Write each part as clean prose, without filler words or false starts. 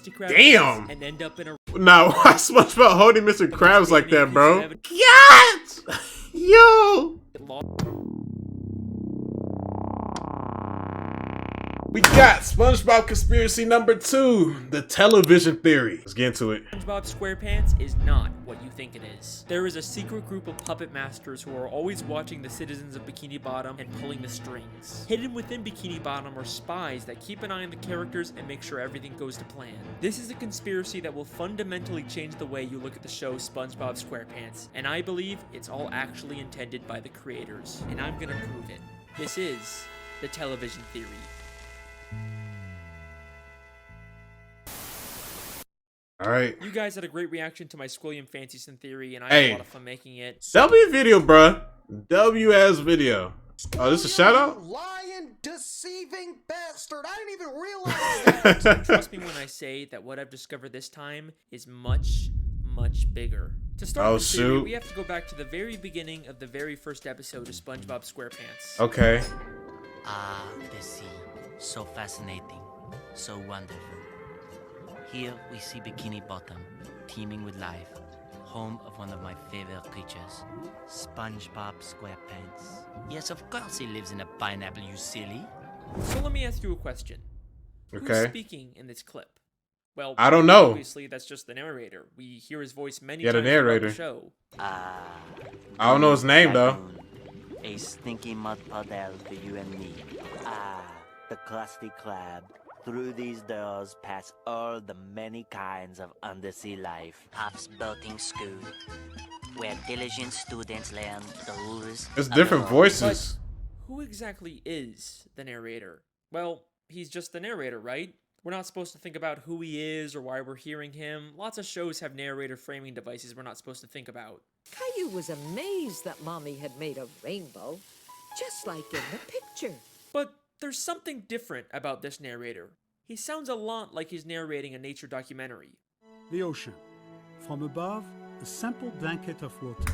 Damn. And end up in a Now, why SpongeBob holding Mr. Krabs like that, bro? Yes! Yo! We got SpongeBob conspiracy number 2, the television theory. Let's get into it. SpongeBob SquarePants is not what you think it is. There is a secret group of puppet masters who are always watching the citizens of Bikini Bottom and pulling the strings. Hidden within Bikini Bottom are spies that keep an eye on the characters and make sure everything goes to plan. This is a conspiracy that will fundamentally change the way you look at the show SpongeBob SquarePants, and I believe it's all actually intended by the creators, and I'm gonna prove it. This is the television theory. Alright. You guys had a great reaction to my Squilliam Fancyson theory, and I had a lot of fun making it. W video, bruh. W-ass video. Oh, this is a shout out? Lying, deceiving bastard. I didn't even realize that. Trust me when I say that what I've discovered this time is much, much bigger. To start this theory, we have to go back to the very beginning of the very first episode of SpongeBob SquarePants. Okay. Ah, the sea. So fascinating. So wonderful. Here we see Bikini Bottom, teeming with life, home of one of my favorite creatures, SpongeBob SquarePants. Yes, of course he lives in a pineapple, you silly. So let me ask you a question. Okay. Who's speaking in this clip? Well, I don't know. Obviously, that's just the narrator. We hear his voice many the times narrator. throughout the show. Ah. I don't know his name, though. A stinky mud puddle for you and me. Ah, the crusty crab. Through these doors pass all the many kinds of undersea life. Puff's boating school, where diligent students learn the rules. There's different voices. But who exactly is the narrator? Well, he's just the narrator, right? We're not supposed to think about who he is or why we're hearing him. Lots of shows have narrator framing devices we're not supposed to think about. Caillou was amazed that Mommy had made a rainbow, just like in the picture. But there's something different about this narrator. He sounds a lot like he's narrating a nature documentary. The ocean. From above, a simple blanket of water.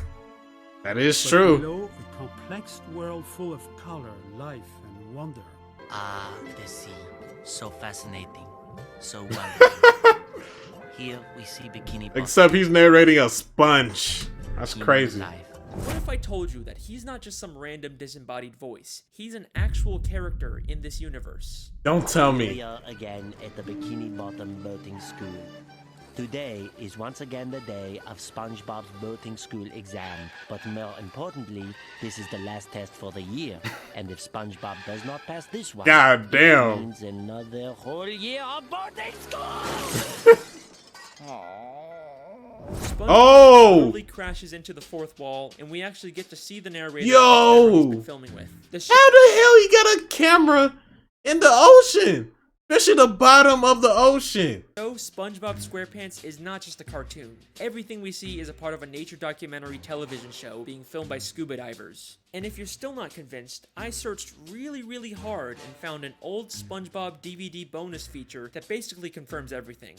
That is But true. below, a complex world full of color, life, and wonder. Ah, the sea. So fascinating. So wonderful. Here we see Bikini Bottom. Except he's narrating a sponge. That's crazy. Life. What if I told you that he's not just some random disembodied voice? He's an actual character in this universe. Don't tell We me. are again at the Bikini Bottom boating school. Today is once again the day of SpongeBob's boating school exam, but more importantly, this is the last test for the year. And if SpongeBob does not pass this one, God damn. it means another whole year of boating school. SpongeBob totally crashes into the fourth wall, and we actually get to see the narrator he's been filming with. How the hell he got a camera in the ocean? Fish at the bottom of the ocean. So SpongeBob SquarePants is not just a cartoon. Everything we see is a part of a nature documentary television show being filmed by scuba divers. And if you're still not convinced, I searched really, really hard and found an old SpongeBob DVD bonus feature that basically confirms everything.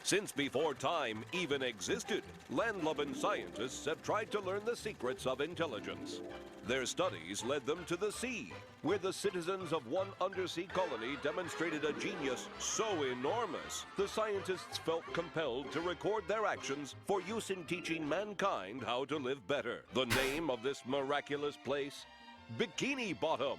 Since before time even existed, land-loving scientists have tried to learn the secrets of intelligence. Their studies led them to the sea, where the citizens of one undersea colony demonstrated a genius so enormous, the scientists felt compelled to record their actions for use in teaching mankind how to live better. The name of this miraculous place? Bikini Bottom.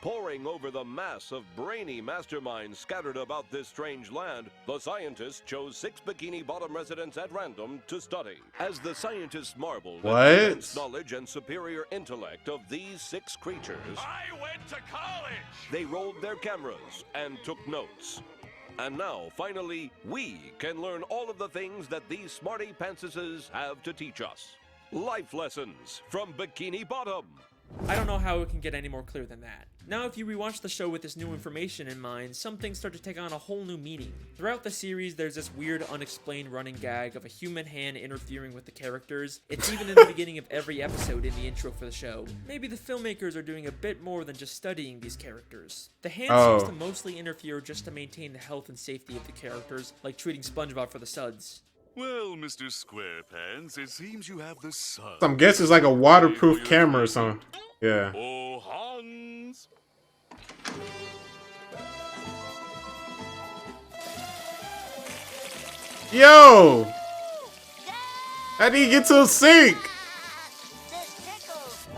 Poring over the mass of brainy masterminds scattered about this strange land, the scientists chose 6 Bikini Bottom residents at random to study. As the scientists marveled at the immense knowledge and superior intellect of these 6 creatures, I went to college! They rolled their cameras and took notes. And now, finally, we can learn all of the things that these smarty pantsuses have to teach us. Life lessons from Bikini Bottom. I don't know how it can get any more clear than that. Now, if you rewatch the show with this new information in mind, some things start to take on a whole new meaning. Throughout the series, there's this weird, unexplained running gag of a human hand interfering with the characters. It's even in the beginning of every episode in the intro for the show. Maybe the filmmakers are doing a bit more than just studying these characters. The hand seems to mostly interfere just to maintain the health and safety of the characters, like treating SpongeBob for the suds. Well, Mr. SquarePants, it seems you have the sun. I'm guessing it's like a waterproof camera or something. Yeah. Oh, Hans! Yo! How do you get to a sink?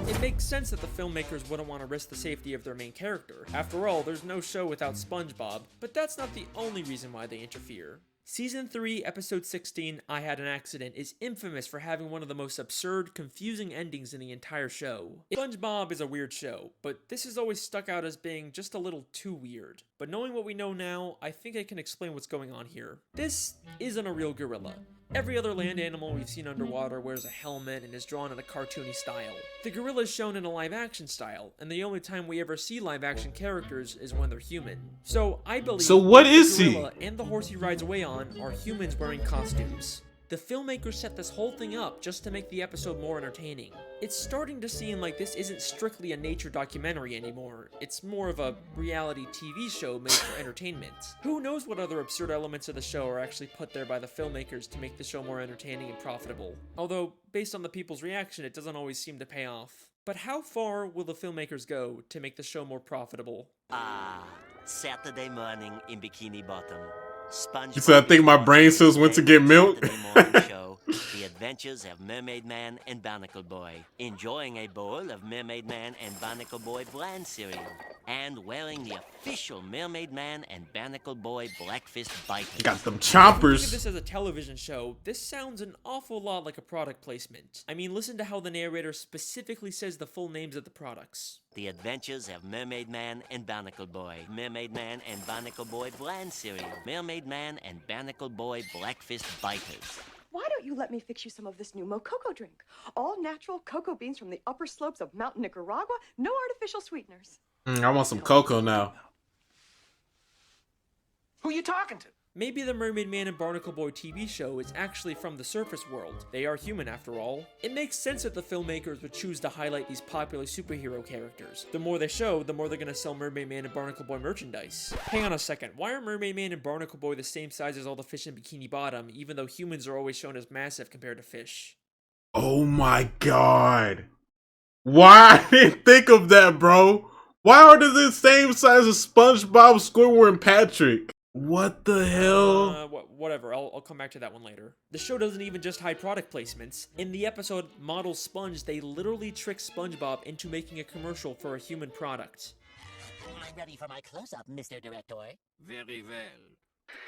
It makes sense that the filmmakers wouldn't want to risk the safety of their main character. After all, there's no show without SpongeBob, but that's not the only reason why they interfere. Season 3, Episode 16, I Had an Accident, is infamous for having one of the most absurd, confusing endings in the entire show. SpongeBob is a weird show, but this has always stuck out as being just a little too weird. But knowing what we know now, I think I can explain what's going on here. This isn't a real gorilla. Every other land animal we've seen underwater wears a helmet and is drawn in a cartoony style. The gorilla is shown in a live-action style, and the only time we ever see live-action characters is when they're human. So I believe So what is the he? gorilla and the horse he rides away on are humans wearing costumes. The filmmakers set this whole thing up just to make the episode more entertaining. It's starting to seem like this isn't strictly a nature documentary anymore. It's more of a reality TV show made for entertainment. Who knows what other absurd elements of the show are actually put there by the filmmakers to make the show more entertaining and profitable. Although, based on the people's reaction, it doesn't always seem to pay off. But how far will the filmmakers go to make the show more profitable? Saturday morning in Bikini Bottom. He said, I think my brain cells went to get milk. Show, The Adventures of Mermaid Man and Barnacle Boy. Enjoying a bowl of Mermaid Man and Barnacle Boy bland cereal. And wearing the official Mermaid Man and Barnacle Boy Blackfist biters. Got them Think of chompers. this as a television show, this sounds an awful lot like a product placement. I mean, listen to how the narrator specifically says the full names of the products. The Adventures of Mermaid Man and Barnacle Boy. Mermaid Man and Barnacle Boy bland cereal. Mermaid Man and Barnacle Boy Blackfist biters. Why don't you let me fix you some of this new Mococo drink? All natural cocoa beans from the upper slopes of Mountain Nicaragua, no artificial sweeteners. I want some cocoa now. Who you talking to? Maybe the Mermaid Man and Barnacle Boy TV show is actually from the surface world. They are human after all. It makes sense that the filmmakers would choose to highlight these popular superhero characters. The more they show, the more they're gonna sell Mermaid Man and Barnacle Boy merchandise. Hang on a second, why are Mermaid Man and Barnacle Boy the same size as all the fish in Bikini Bottom, even though humans are always shown as massive compared to fish? Oh my god. Why I didn't think of that, bro? Why are they the same size as SpongeBob, Squidward, and Patrick? What the hell? Whatever, I'll come back to that one later. The show doesn't even just hide product placements. In the episode Model Sponge, they literally trick SpongeBob into making a commercial for a human product. I'm ready for my close-up, Mr. Director. Very well.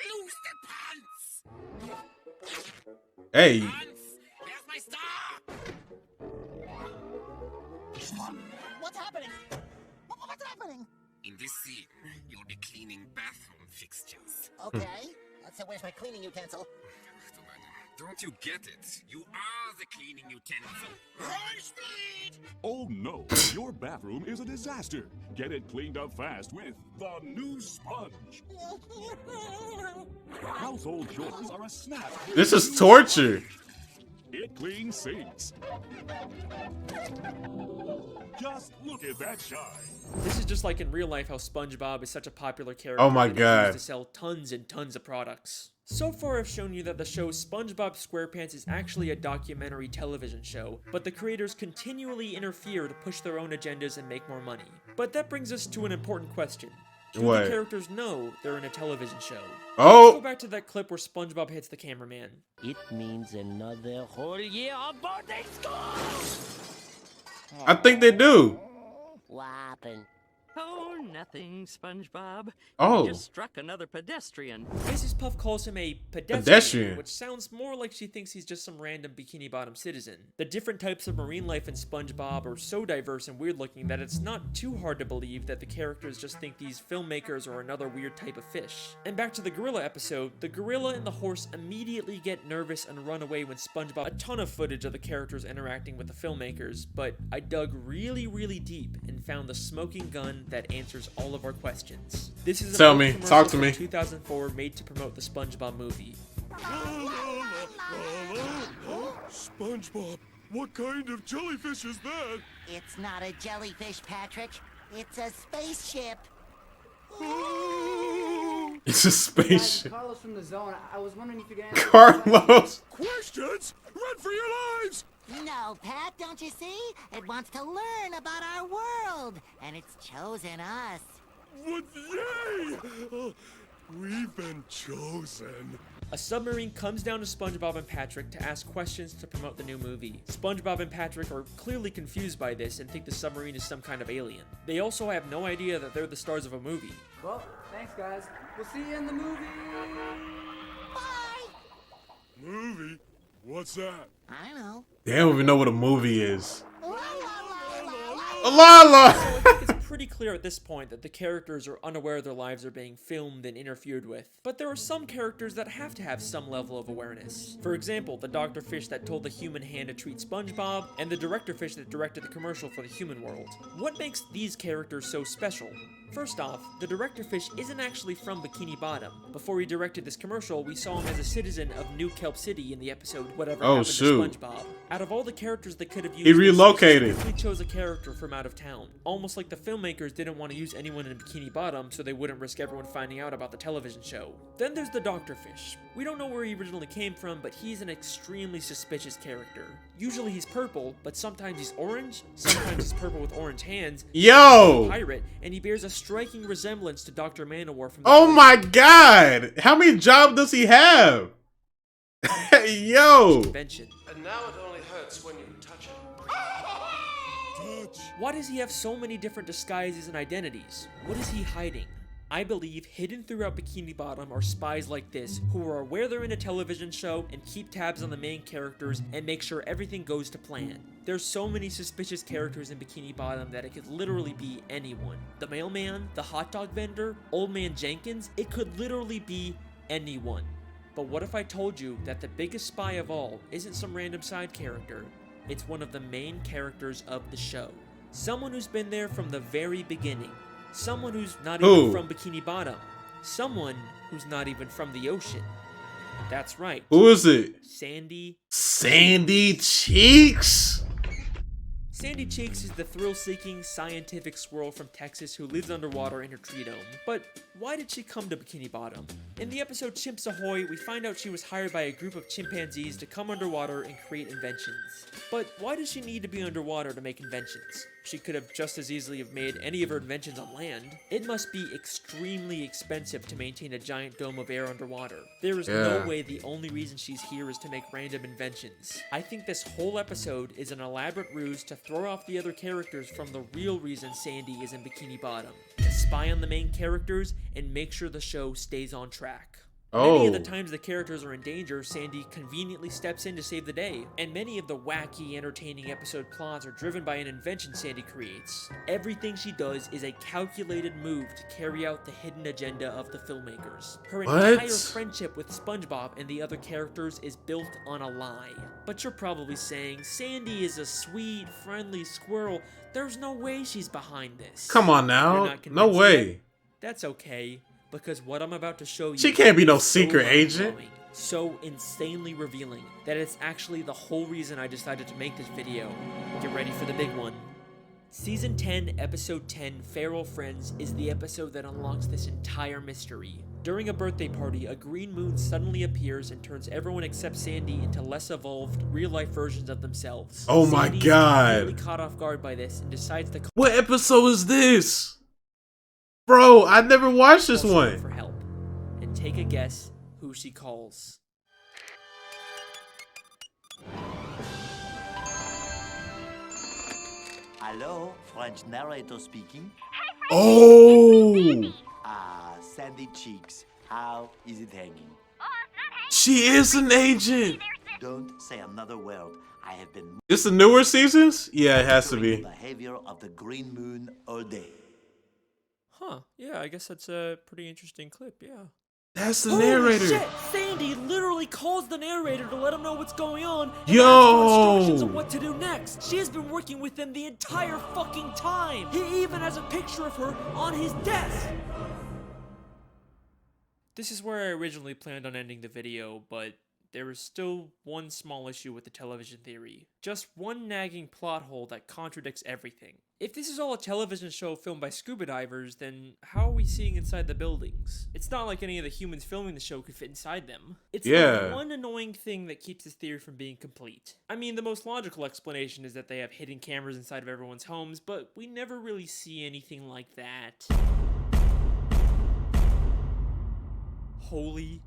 Lose the pants! Hey. Pants! Where's my star? What's happening? What's happening? In this scene, you'll be cleaning bathroom fixtures. Okay. So where's my cleaning utensil? Don't you get it? You are the cleaning utensil. High speed! Oh no, your bathroom is a disaster. Get it cleaned up fast with the new sponge. Household chores are a snap. This is torture. It cleans sinks. Just look at that shine. This is just like in real life how SpongeBob is such a popular character. Oh my that God. He used to sell tons and tons of products. So far I've shown you that the show SpongeBob SquarePants is actually a documentary television show, but the creators continually interfere to push their own agendas and make more money. But that brings us to an important question. Do What? the characters know they're in a television show? Oh! Let's go back to that clip where SpongeBob hits the cameraman. It means another whole year of boarding school. I think they do. What happened? Oh, nothing, SpongeBob. Oh. You just struck another pedestrian. Mrs. Puff calls him a Pedestrian. which sounds more like she thinks he's just some random Bikini Bottom citizen. The different types of marine life in SpongeBob are so diverse and weird looking that it's not too hard to believe that the characters just think these filmmakers are another weird type of fish. And back to the gorilla episode, the gorilla and the horse immediately get nervous and run away when SpongeBob... A ton of footage of the characters interacting with the filmmakers, but I dug really deep and found the smoking gun that answers all of our questions. This is Tell an me, old talk to commercial me. from 2004 made to promote the SpongeBob movie. SpongeBob, what kind of jellyfish is that? It's not a jellyfish, Patrick. It's a spaceship. It's a spaceship. Carlos from the zone. I was wondering if you could answer. Carlos. Questions? Run for your lives! No, Pat, don't you see? It wants to learn about our world, and it's chosen us. What? Yay! We've been chosen. A submarine comes down to SpongeBob and Patrick to ask questions to promote the new movie. SpongeBob and Patrick are clearly confused by this and think the submarine is some kind of alien. They also have no idea that they're the stars of a movie. Well, thanks guys. We'll see you in the movie. Bye. Movie? What's that? I know. They don't even know what a movie is. La, la, la, la, la. Lala! So I think it's pretty clear at this point that the characters are unaware their lives are being filmed and interfered with. But there are some characters that have to have some level of awareness. For example, the Dr. Fish that told the human hand to treat SpongeBob, and the Director Fish that directed the commercial for the human world. What makes these characters so special? First off, the Director Fish isn't actually from Bikini Bottom. Before he directed this commercial, we saw him as a citizen of New Kelp City in the episode Whatever Happened to SpongeBob. Out of all the characters they could have used, he relocated. They chose a character from out of town. Almost like the filmmakers didn't want to use anyone in Bikini Bottom so they wouldn't risk everyone finding out about the television show. Then there's the Dr. Fish. We don't know where he originally came from, but he's an extremely suspicious character. Usually he's purple, but sometimes he's orange, sometimes he's purple with orange hands. Yo! He's a pirate, and he bears a striking resemblance to Dr. Manowar from the Oh my god! How many jobs does he have? Yo! convention. And now it only hurts when you touch it. Touch. Why does he have so many different disguises and identities? What is he hiding? I believe hidden throughout Bikini Bottom are spies like this who are aware they're in a television show and keep tabs on the main characters and make sure everything goes to plan. There's so many suspicious characters in Bikini Bottom that it could literally be anyone. The mailman, the hot dog vendor, Old Man Jenkins, it could literally be anyone. But what if I told you that the biggest spy of all isn't some random side character? It's one of the main characters of the show. Someone who's been there from the very beginning. Someone who's not even from Bikini Bottom. Someone who's not even from the ocean. That's right. Who is it? Sandy Cheeks? Sandy Cheeks is the thrill-seeking scientific squirrel from Texas who lives underwater in her tree dome. But why did she come to Bikini Bottom? In the episode Chimps Ahoy, we find out she was hired by a group of chimpanzees to come underwater and create inventions. But why does she need to be underwater to make inventions? She could have just as easily have made any of her inventions on land. It must be extremely expensive to maintain a giant dome of air underwater. There is no way the only reason she's here is to make random inventions. I think this whole episode is an elaborate ruse to throw off the other characters from the real reason Sandy is in Bikini Bottom. To spy on the main characters and make sure the show stays on track. Many of the times the characters are in danger, Sandy conveniently steps in to save the day, and many of the wacky, entertaining episode plots are driven by an invention Sandy creates. Everything she does is a calculated move to carry out the hidden agenda of the filmmakers. Her entire friendship with SpongeBob and the other characters is built on a lie. But you're probably saying, Sandy is a sweet, friendly squirrel. There's no way she's behind this. Come on now. No way. That's okay. Because what I'm about to show you, she can't be no secret agent. So insanely revealing that it's actually the whole reason I decided to make this video. Get ready for the big one. Season 10, Episode 10, Feral Friends, is the episode that unlocks this entire mystery. During a birthday party, a green moon suddenly appears and turns everyone except Sandy into less evolved, real-life versions of themselves. Oh my god. Sandy is completely caught off guard by this and decides to... What episode is this? Bro, I never watched this one. For help, and take a guess who she calls. Hello, French narrator speaking. Oh! Sandy Cheeks, how is it hanging? She is an agent. Don't say another word. I have been. It's the newer seasons? Yeah, it has to be. The behavior of the green moon all day. Huh, yeah, I guess that's a pretty interesting clip, yeah. That's the narrator. Shit! Sandy literally calls the narrator to let him know what's going on and Yo! asks for instructions on what to do next. She has been working with him the entire fucking time. He even has a picture of her on his desk. This is where I originally planned on ending the video, but there is still one small issue with the television theory. Just one nagging plot hole that contradicts everything. If this is all a television show filmed by scuba divers, then how are we seeing inside the buildings? It's not like any of the humans filming the show could fit inside them. It's the one annoying thing that keeps this theory from being complete. I mean, the most logical explanation is that they have hidden cameras inside of everyone's homes, but we never really see anything like that. Holy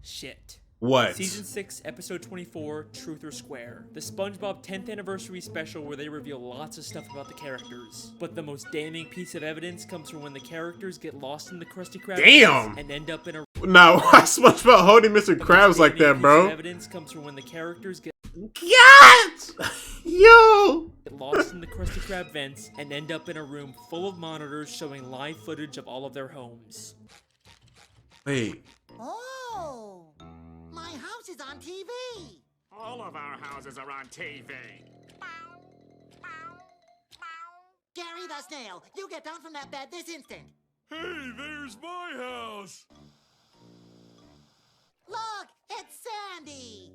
shit. What? Season 6, Episode 24, Truth or Square. The SpongeBob 10th Anniversary Special where they reveal lots of stuff about the characters. But the most damning piece of evidence comes from when the characters get lost in the Krusty Krab Damn! and end up in a... Now, why SpongeBob holding Mr. Krabs like that, bro? Piece of evidence comes from when the characters get... Yes! Yo! Get lost in the Krusty Krab vents and end up in a room full of monitors showing live footage of all of their homes. Wait. Oh! My house is on TV! All of our houses are on TV. Gary the Snail, you get down from that bed this instant! Hey, there's my house! Look, it's Sandy!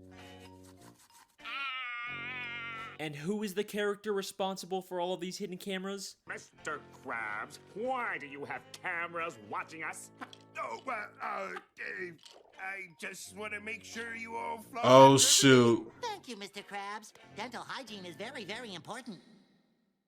And who is the character responsible for all of these hidden cameras? Mr. Krabs, why do you have cameras watching us? Oh, I just want to make sure you all fly. Oh, shoot. Thank you, Mr. Krabs. Dental hygiene is very, very important.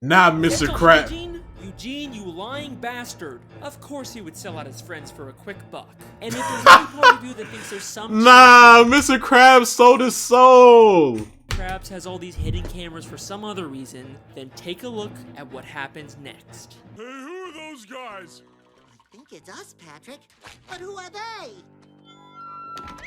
Not Mr. Krabs. Eugene, you lying bastard. Of course he would sell out his friends for a quick buck. And if there's any part of you that thinks there's some... Nah, Mr. Krabs sold his soul. Krabs has all these hidden cameras for some other reason, then take a look at what happens next. Hey, who are those guys? I think it's us, Patrick. But who are they?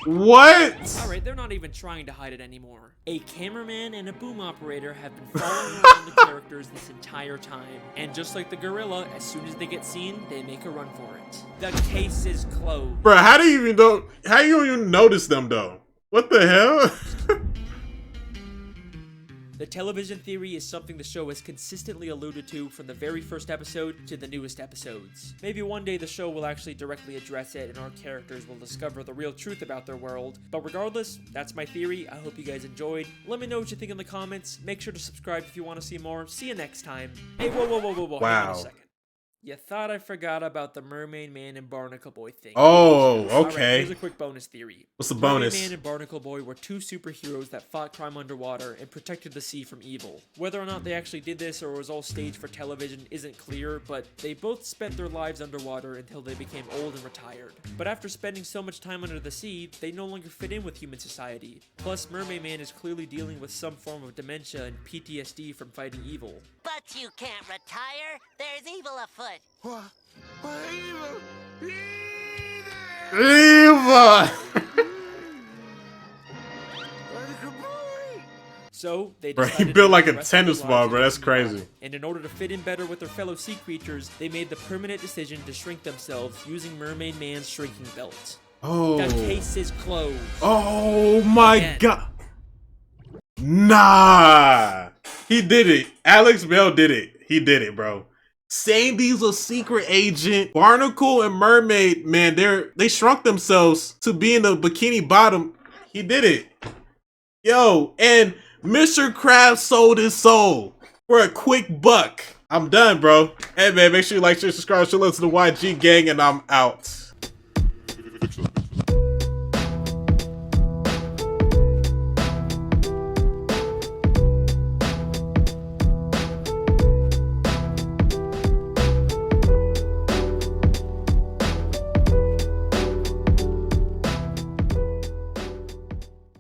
What? Alright, they're not even trying to hide it anymore. A cameraman and a boom operator have been following around the characters this entire time. And just like the gorilla, as soon as they get seen, they make a run for it. The case is closed. Bro, how do you even know? How you even notice them though? What the hell? The television theory is something the show has consistently alluded to from the very first episode to the newest episodes. Maybe one day the show will actually directly address it and our characters will discover the real truth about their world. But regardless, that's my theory. I hope you guys enjoyed. Let me know what you think in the comments. Make sure to subscribe if you want to see more. See you next time. Hey, whoa. Wow. Hang on a second. You thought I forgot about the Mermaid Man and Barnacle Boy thing. Oh, okay. Alright, here's a quick bonus theory. What's the bonus? Mermaid Man and Barnacle Boy were two superheroes that fought crime underwater and protected the sea from evil. Whether or not they actually did this or was all staged for television isn't clear, but they both spent their lives underwater until they became old and retired. But after spending so much time under the sea, they no longer fit in with human society. Plus, Mermaid Man is clearly dealing with some form of dementia and PTSD from fighting evil. But you can't retire. There's evil afoot. Eva! So, they Bro, decided he built to like live a the rest of their tennis ball, lives bro. in That's the crazy. water. And in order to fit in better with their fellow sea creatures, they made the permanent decision to shrink themselves using Mermaid Man's shrinking belt. Oh. The case is closed. Oh my god. Nah. He did it. Alex Bell did it. He did it, bro. Sandy's a secret agent. Barnacle and Mermaid, man, they shrunk themselves to be in the Bikini Bottom. He did it. Yo, and Mr. Krabs sold his soul for a quick buck. I'm done, bro. Hey, man, make sure you like, share, subscribe, show love to the YG gang, and I'm out.